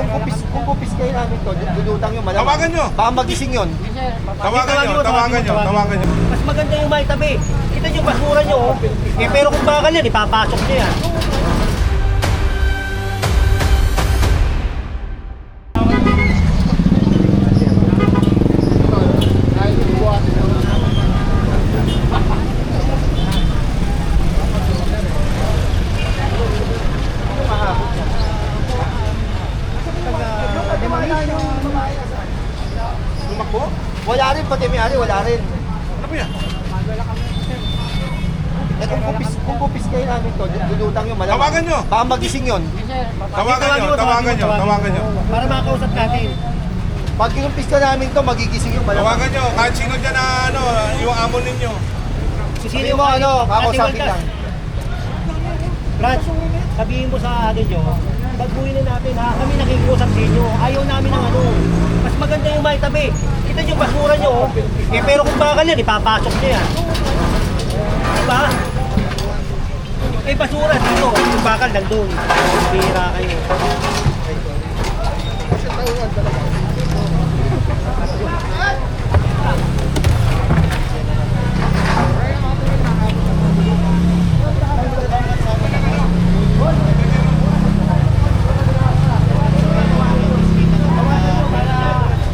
kung kupis kayo namin to, dudutang yung malamang. Tawagan nyo. Baka magising yun. Tawagan nyo. Mas maganda yung may tabi. Kita nyo, basura nyo. Eh, pero kung bakal yan, ipapasok nyo yan. Lumakbo? Wala rin, pati may-ari, wala rin. Ano ba yan? Eh, kung kupis kayo namin to, dudutang yung malamang. Tawagan nyo. Baka magising yun. Tawagan nyo. Para makausap natin. Pag kinumpis ka namin to, magigising yung malamang. Tawagan nyo. Kahit sino dyan na yung amo ninyo. Sabihin mo kakausapin lang. Brad, sabihin mo sa atin nyo, pagbuhin na natin ha, kami nakikiusap sa inyo, ayaw namin ng ano. Mas maganda yung may tabi. Kita nyo, basura nyo. Eh, pero kung bakal yan, ipapasok nyo yan. Diba? Eh, basura dito. Yung bakal nandun. Bira kayo.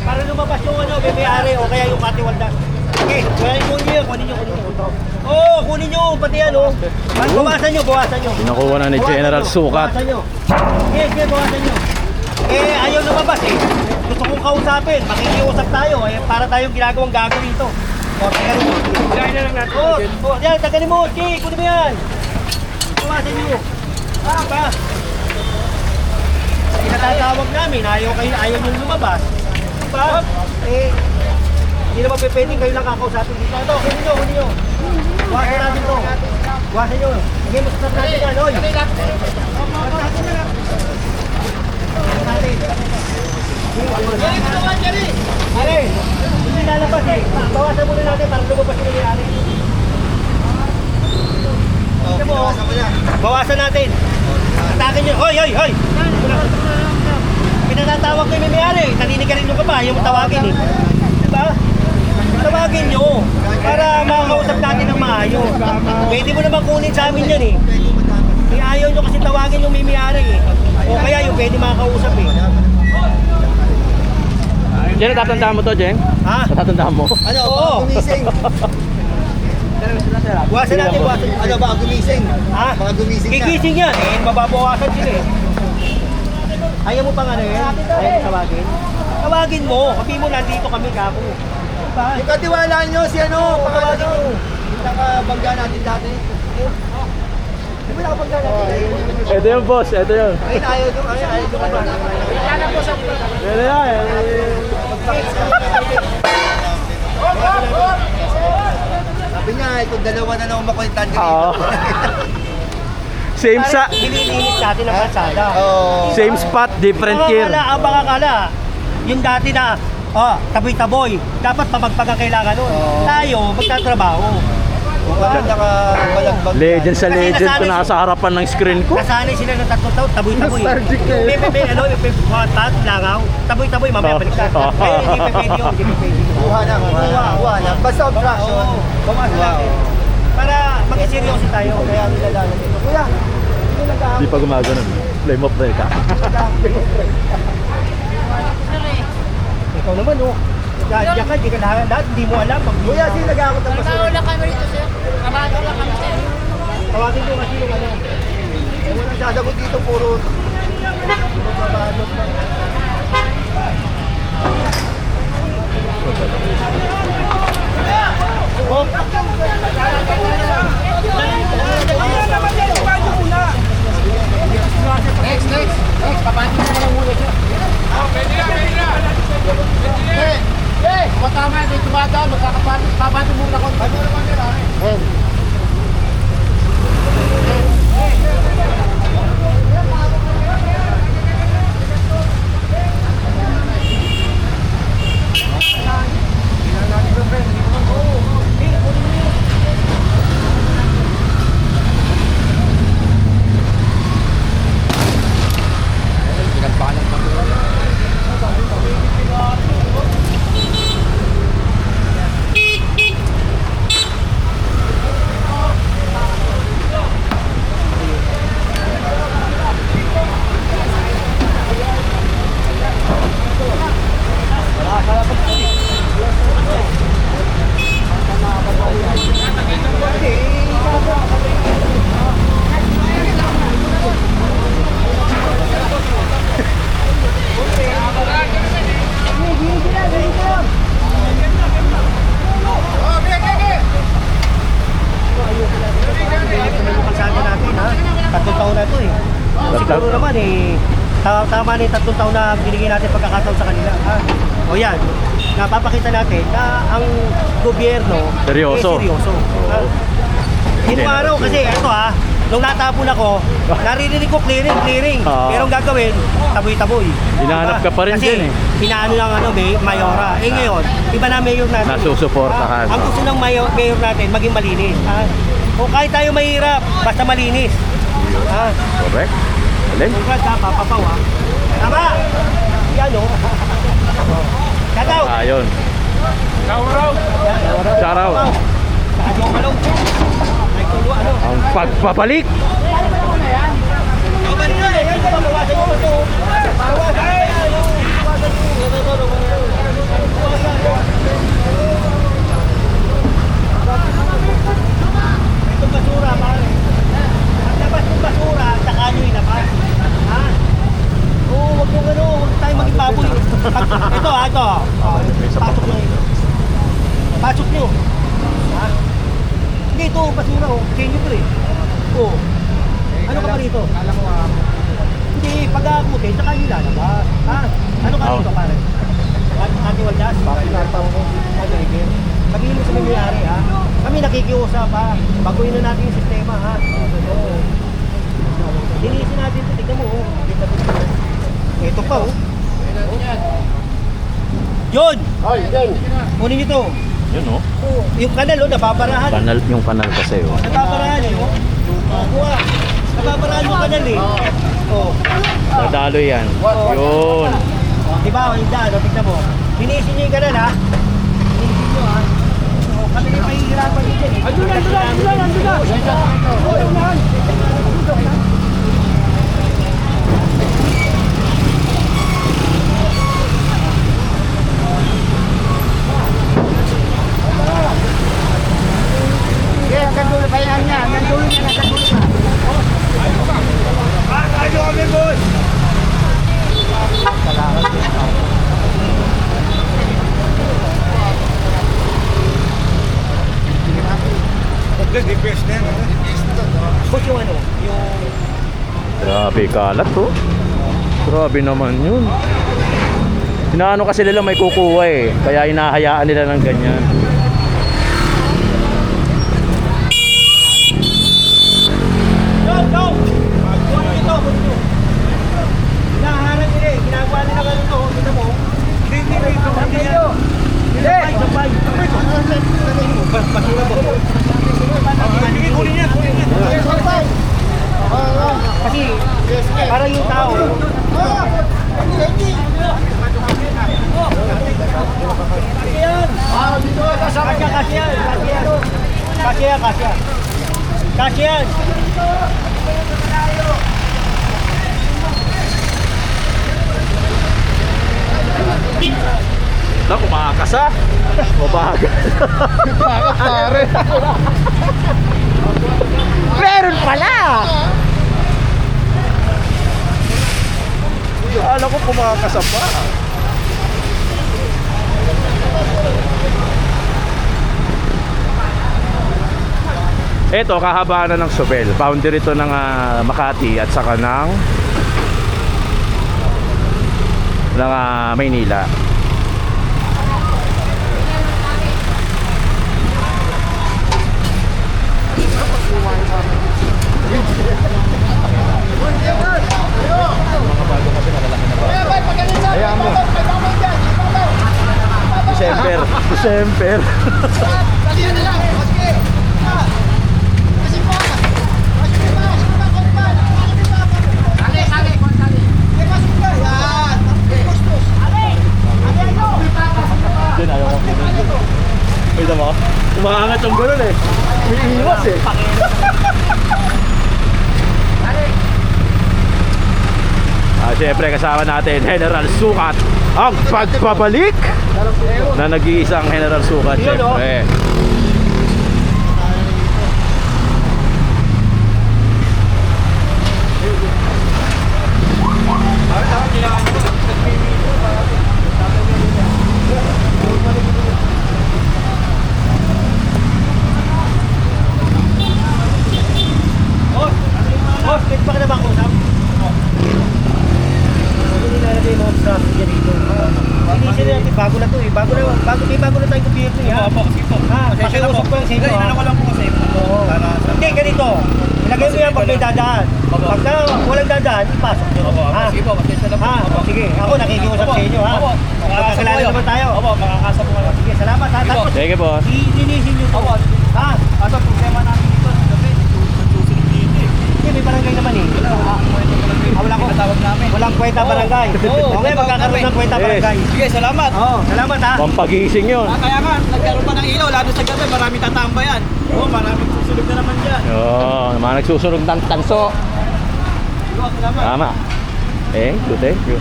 Para lumabas yung ano, may-ari o kaya yung katiwalda. Okay, kunin nyo. Oo, kunin nyo, pati yan o. Bawasan nyo. Nakuha na ni General Sukat. Bawasan nyo. Sige, bawasan nyo. Eh, ayaw lumabas eh. Gusto kong kausapin, makikiusap tayo eh, para tayong ginagawang gago dito. O, tagalin mo. Ilahin na lang natin. Oo, yan, tagalin mo. Sige, kunin mo yan. Bawasan nyo. Diba? Pinatatawag namin, ayaw nyo lumabas. Diba? Eh, hindi naman pwedeng kayo lang kakausapin dito. Ito, kunin nyo. Buwasan natin to. Buwasan nyo. Sige, masasap natin yan, oy. Are, hindi lalabas eh. Bawasan muna natin para lumabas yung nangyari. Bawasan natin. Atakin nyo. Hoy! Pinatatawag ko yung may-ari. Naninig ka rin nung ka pa. Ayaw mo tawagin eh. Diba? Tawagin nyo para makakausap natin ng maayos. Pwede mo naman kunin sa amin yan eh. Ayaw nyo kasi tawagin yung may-ari eh. O kaya yung pwede makakausap eh. Jen, tatandaan mo to, Jen? Ha? Tatandaan mo? Ano, Oo. baka gumising. Buwasan natin. Ano, baka gumising. Ha? Baka gumising na. Gigising yan eh. Mababawasan sila eh. Ayaw mo pang ano yun? Ayaw mo tawagin? Tawagin mo. Sabi mo nandito kami kako. Diba? Yung katiwalaan nyo si ano, pangalan tawagin nyo. mo. Yung nakabangga natin dati. Di ba nakabangga natin? Ito yung boss, ito yun. Ayun, ayaw nyo ka ba? Ito yan. Sabi niya, ito dalawa na lang makulitan ka Oo. dito. Same sa Nililinis natin ang kalsada. Oo. same spot, different year. Ang baka kala, yung dati na, taboy-taboy, dapat pamagpag ang kailangan nun. Tayo, magtatrabaho. Mukhang nakabalagbag. Legend sa Kasi legend ko nasanay nasa harapan ng screen ko. Nasanay sila ng 3 taon, taboy-taboy. May pat, langaw, taboy-taboy, mamaya balik na. Ngayon, hindi pa pwede yun, hindi pa pwede. Kuha na. Basta obstruction. Oo, bawasan natin. Para mag-seryoso tayo. Kaya nilalala dito. Kuya, hindi nag-ahap. Di pa gumagano. Flame of break ka. Ikaw naman, oh. Diyan ka, di ka lahat, hindi mo alam. Kuya, sino nag-ahakot ng basura? Wala kami rito, sir. Kamato lang kami, sir. Tawagin mo kasi yung ano. Walang sasagot dito, puro. Next. Papansin mo lang muna, sir. Pwede na. Matama, hindi tumadaan. Papansin mo lang ako. Pinagpanan pa. tatlong taon na to eh. Siguro naman eh, tama na yung 3 taon na binigay natin pagkakataon sa kanila. O yan, napapakita natin na ang gobyerno Seryoso. seryoso. Yung araw kasi, ito nung natapon ako, naririnig ko clearing. Pero ang gagawin, taboy-taboy. Hinahanap ka pa rin Kasi, din eh. pinaano lang mayora. Ngayon, iba na mayor natin. Nasusuportahan. Ang gusto ng mayor natin, maging malinis. O kahit tayo mahirap, basta malinis. Correct. Alin? Congrats papapaw Tama! Yan Kataw! Ayun. Shout out. Saan yung malong? Ay, kung Ang pagpapalik. Babalik na yan! Bawasan mo ito! Bawasan yan! Itong basura, pare. Ang labas ng basura, saka nyo ilabas. Oo, huwag tayo maging baboy. Ito. Pasok nyo ito. Pasok nyo. Hindi, ito, basura Change ito eh. Oo. Ano ka pa rito? Hindi, pag-aakutin, saka nyo lalabas. Ano ka rito, pare? Ate Waldas? Sabihin mo sa may-ari, Kami nakikiusap, Baguhin na natin yung sistema, Oo. Linisin natin ito, tignan mo, Ito pa, John! Kunin nyo to. Yun Yung kanal, nababarahan. Yung kanal kasi Nababarahan, Kuha. Nababarahan yung kanal, Dadalo yan. Yun. Diba, yung daan, tignan mo. Linisin nyo yung kanal, Linisin nyo, Kami na yung mahihirapan nyo dyan, Andun na! Hanggang dulo pa yan niya. Hanggang dulo niya. Tayo kami, boss! DPS na yan. Boss, yung Grabe kalat Grabe naman yun. Inaano kasi nila may kukuha eh. Kaya hinahayaan nila ng ganyan. Go! Kunin nyo. Hinaharap nila ginagawa nila ganito, kita mo. Hindi. Sabay. Basura ba? Kunin niya. Kasi, para yung tao. Kasyan. Naku, kumakas Mabagal. Bakit pare? Meron pala! Alam ko kumakas pa. Ito, kahabaan na ng Sobel. Boundary ito ng Makati at saka ng Maynila. December. Diyan ayaw ko. Wait mo. Umaangat yung gano'n eh. May iwas eh. Siyempre kasama natin General Sukat. Ang pagbabalik na nag-iisang General Sukat. Siyempre. yan dito. Linisin natin, bago na to eh. Bago na tayong gobyerno eh. Opo, sige po. Ha, Pasensya na po. pakiusap ko lang sa inyo. Inano ko lang po kasi. Oo. Hindi, ganito. Ilagay mo yan pag may dadaan. Opo. Pag walang dadaan, ipasok nyo. Opo, Ha? sige po. Pasensya na po. Ha? Opo. Sige, ako nakikiusap sa inyo ha. Opo. Magkakilala naman tayo. Opo, makakasa po kayo. Sige, salamat ha. Sige po. Tapos, Sige po. ilinisin nyo to. Opo. Ha? Ano problema namin dito sa gabi? Nagsusunod dito eh. Hindi, may barangay naman eh. Wala ko. Tawag namin. Walang kwenta barangay. Oo, Okay, magkakaroon ng kwenta Yes. barangay. Sige, salamat. Oo, salamat ha. Pampagising yun. Kaya nga, nagkaroon pa ng ilaw, lalo sa gabi, maraming tatambayan. Oo, maraming susunod na naman dyan. Oo, mga nagsusunog ng tanso. Sige, salamat. Tama. Thank you.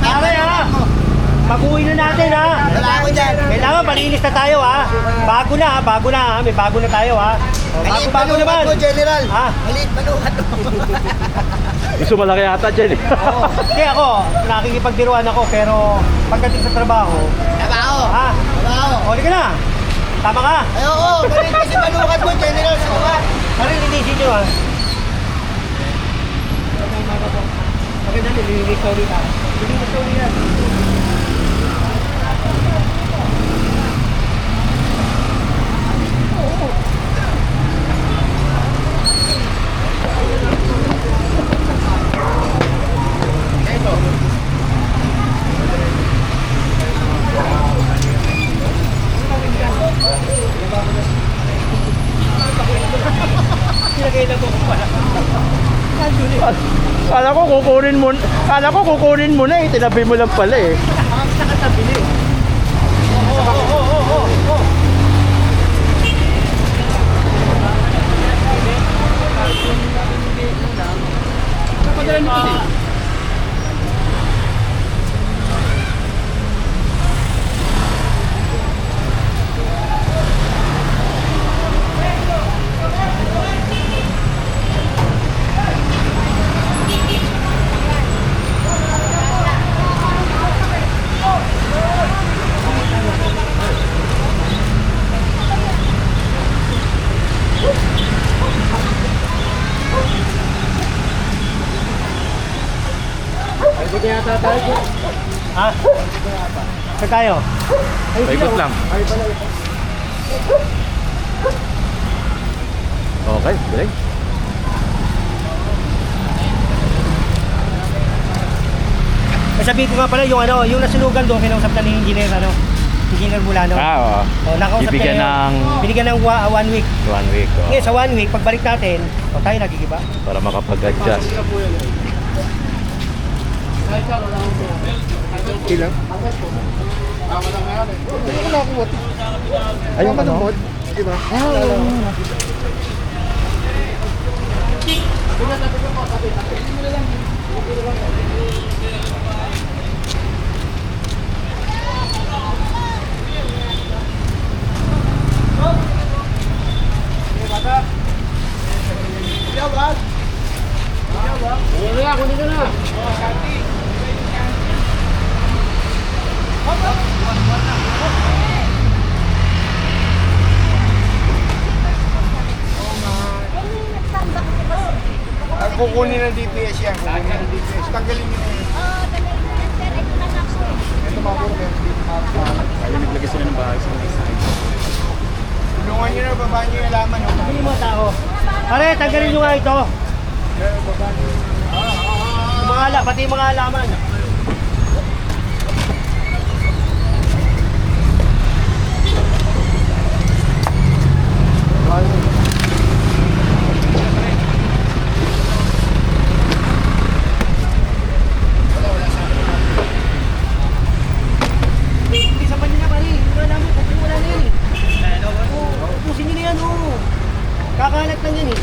Pare ha. Pag-uwi na natin ha. Wala ako dyan. Kailangan malinis na tayo ha. Bago na ha. May bago na tayo ha. O, bago naman. Mo, General. Ha? Maliit manukat mo. Gusto malaki ata dyan eh. Oo. Kaya ako, nakikipagdiruan ako pero pagdating sa trabaho, Trabaho. ha? Trabaho. O, di ka na. Tama ka. Ay, oo. Maliit kasi manukat mo, General. Sukat. Pare, linisin nyo ha. Maganda, nililinis ko ulit ha. Nililinis ko ulit yan. Kinagailan ko pala. Kala ko kukunin mo na eh. Tinabi mo lang pala eh. Nakatabili. Oo. Ha? Saan tayo? Paikot lang. Okay, break. Sabihin ko nga pala yung yung nasunugan doon, kinausap na ni Engineer Mulano. Oo. Nakausap Bibigyan niya ng binigyan ng 1 week. 1 week. Oh, Ngayon sa 1 week, pagbalik natin, tayo nagigiba. para makapag-adjust. Ilang? Ayun ka no? Diba? Kukunin ng DPS yan. Kukunin ng DPS. Tanggalin nyo na yan. Ito mapuro kayo. Kaya naglagay sila ng bahay sa Tulungan nyo na, babaan nyo yung alaman. Hindi mo tao. Pare, tanggalin nyo nga ito. Pati yung mga halaman. Isa pa nyo na pare. Wala mo, wala na yan eh. Upusin nyo na yan oh. Kakalat lang yan eh.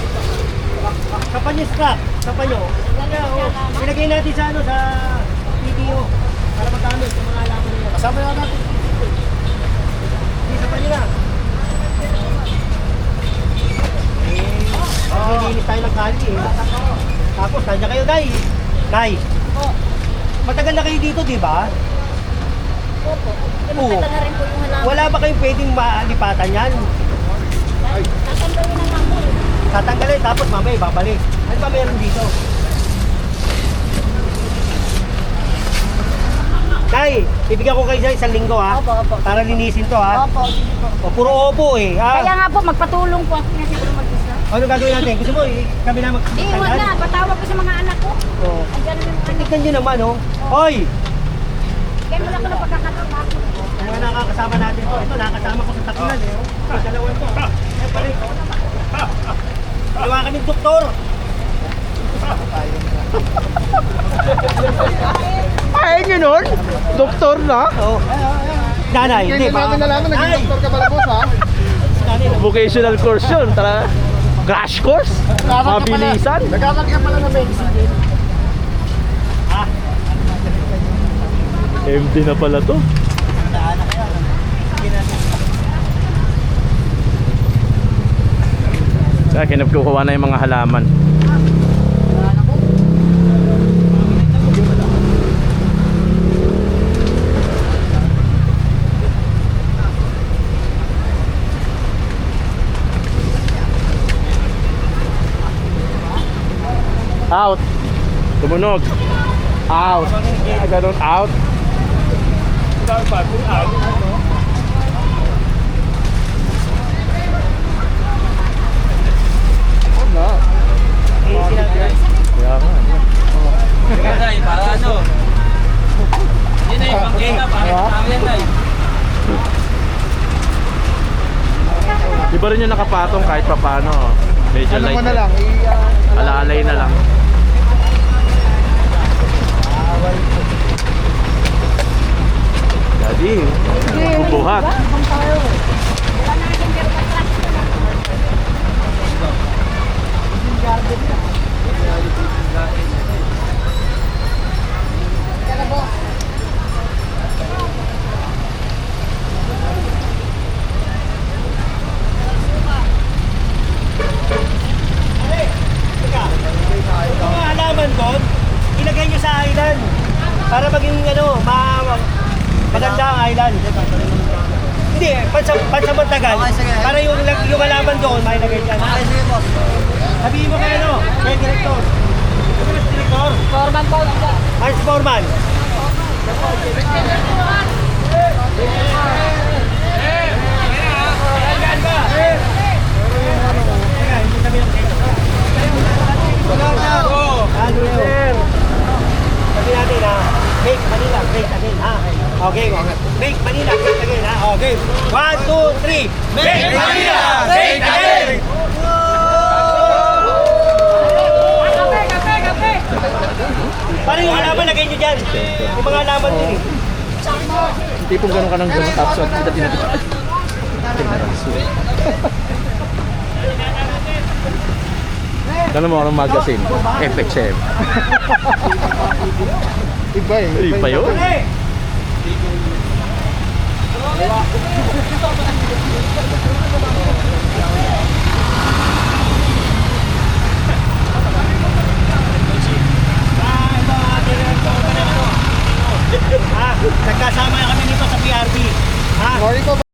Kapan yung scrap, kapan nyo. Kaya oh, ilagay natin sa sa video para magamit yung mga halaman nila. Kasama na natin. Isa pa nyo na. Nilinis tayo ng kali eh. Tapos, nandiyan kayo, Nay. Nay. Matagal na kayo dito, di ba? Opo. Oo. Matagal na rin po yung halaman. Wala ba kayong pwedeng malipatan yan? Tatanggalin na lang po. Tatanggalin, tapos mamaya babalik. Ano ba meron dito? Tay, ibigyan ko kayo sa isang linggo ha. Opo, opo. Para linisin to ha. Opo, sige po. O, puro opo eh. Ha? Kaya nga po, magpatulong po ako kasi po mag-isa. Ano gagawin natin? Gusto mo kami na Di, huwag na. Patawag ko sa mga anak ko. Oo. Andyan na yung anak. Tignan nyo naman oh. Hoy! Kaya wala ko na pagkakataon ako. Ang mga nakakasama natin to. Ito, nakakasama ko sa takunan eh. Sa dalawan to. Ayan pa rin. Dalawa kaming doktor. Ay, ganun? Doktor na? Oo. Nanay, hindi Hindi ba? natin nalaman, naging Nay! doktor ka pala boss ha? Nanay, Vocational course yun. Tara. Crash course? Mabilisan? Nagkakal ka pala ng medicine. Empty na pala to. Kaya kinapkukuha na yung mga halaman. Out. Tumunog. Out. Ganun, out. Kaya nga. Tay, para ano? Yun na yung pangkita, para yan tay. Di ba rin yung nakapatong kahit pa paano? Medyo Ano light. mo na lang, Alalay na lang. Daddy, bubuhat. Yung mga halaman doon, ilagay nyo sa island. Para maging maganda ang island. Hindi, pansamantagal. Okay, sige. Para yung halaman doon, mailagay dyan. Okay, sige boss. Sabihin mo kayo, kay director. Ano ba si director? Forman po. Hans Foreman. Sabi natin ha, make Manila great again ha. Okay, make Manila great again ha. Okay, 1, 2, 3. Make Manila great again! Paano yung halaman lagay nyo dyan? Yung mga halaman din eh. Tipong ganun ka ng ganun tapos at kita tinatip. Ganun mo ang magazine. FXM. Iba eh. Iba yun. Hey! Nagkasama na kami dito sa PRB. Ha? Sorry po.